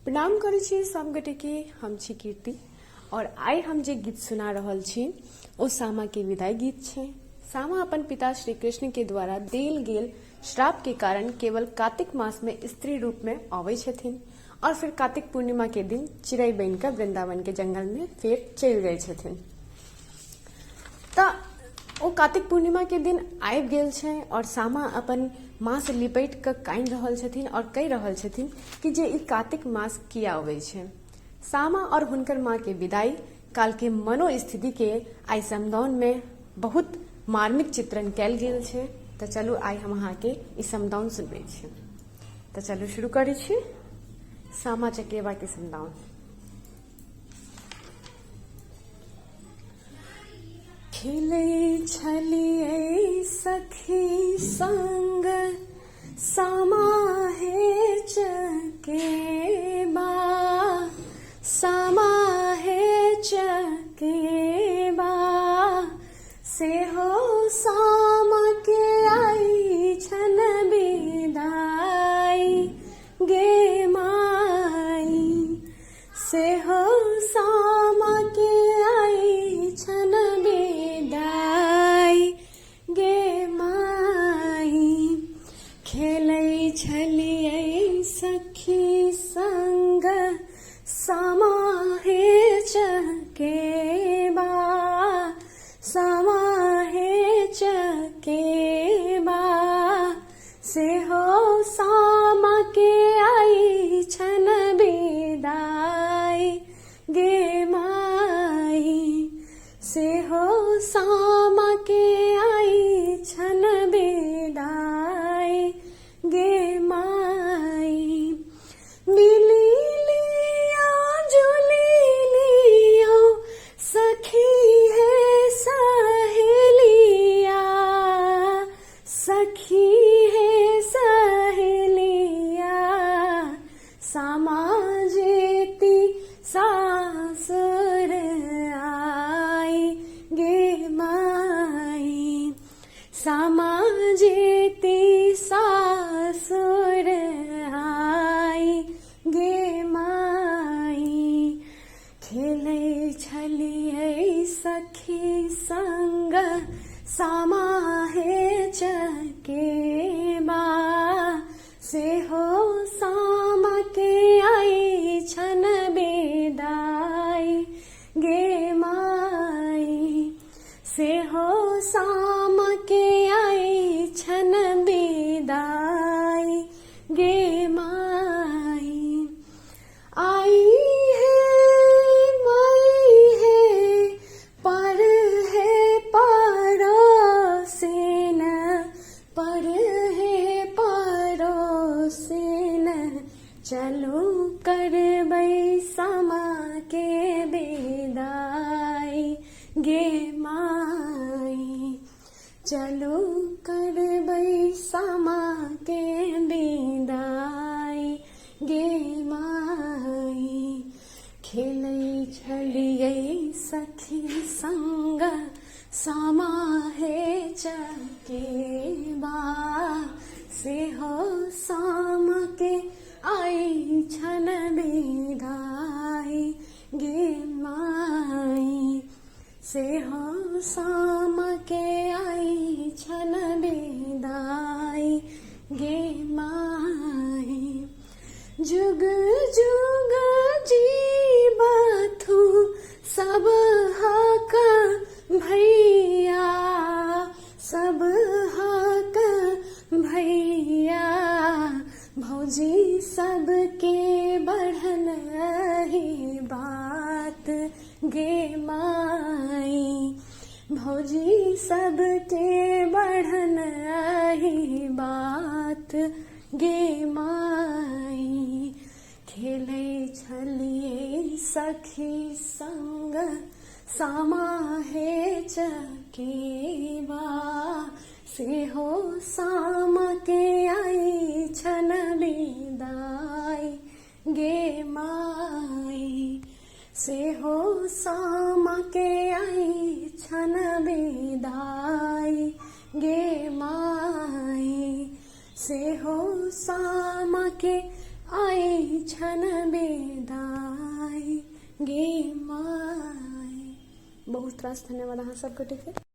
प्रणाम करै छी सब गोटे के। हम छी कीर्ति और आइ हम जे गीत सुना रहल छी ओ सामा के विदाई गीत छै। सामा अपन पिता श्री कृष्ण के द्वारा देल गेल श्राप के कारण केवल कार्तिक मास में स्त्री रूप में आबै छथिन और फिर कार्तिक पूर्णिमा के दिन चिड़ै बनि कऽ वृंदावन के जंगल में फेर चलि गए छथिन। तऽ ओ कार्तिक पूर्णिमा के दिन आबि गेल छै और सामा अपन माँ से लिपट कऽ कानि रहल छथिन और कहि रहल छथिन कि जे ई कार्तिक मास किया अबै छै। सामा और हुनकर माँ के विदाई काल के मनोस्थिति के आइ समदाउन में बहुत मार्मिक चित्रण कयल गेल छै। तऽ चलू आइ हम अहाँके ई समदाउन सुनबै छी। तऽ चलू शुरू करै छी सामा चकेवा के समदाउन। खेलै छलियै सखी संग सामा हे चकेबा, सामा हे चकेबा, सेहो सामा के आई छन बिदाई गे माई, सेहो सामा के आई छन बिदाई गे माई। खेलै छलियै सखी संग सामा हे चकेबा, सामा हे चकेबा, सेहो सामा के आई छन बिदाई गे माई, सेहो सामा के आई छन बिदाई गे माई। मिली लिया जुली लियो सखी है सहेलिया, सखी है सहेलिया, सामा जेती सासुर आई गे माई, सामा जेती सासुर आई गे माई। खेलै छलियै सखी संग सामा हे चकेबा, सेहो सामा के आई छन बिदाई गे माई, सेहो सामा के आई छन बिदाई गे माई। आई है माई है पर है पड़ोसिन, पर है पड़ोसिन, चलू करबै सामा के बिदाई गे माई, चलू करबै सामा के बिदाई गे माई। खेलै छलियै सखी संग सामा हे चकेबा, सेहो सामा के आई छन बिदाई गे माई, सेहो सामा के आई छन बिदाई गे माई। जुग जुग जीबथु सब हक भैया, सब हक भैया, भौजी सबके बढ़न ही बात गे माई, भौजी सबके बढ़न ही बात गे माई। खेलै छलियै सखी संग सामा हे चकेबा, सेहो सामा के आई छन बिदाई गे माई, सेहो सामा के आई छन बिदाई गे माई, सेहो सामा के आए छन बेदाई गे माई। बहुत रास धन्यवाद अहाँ सबके।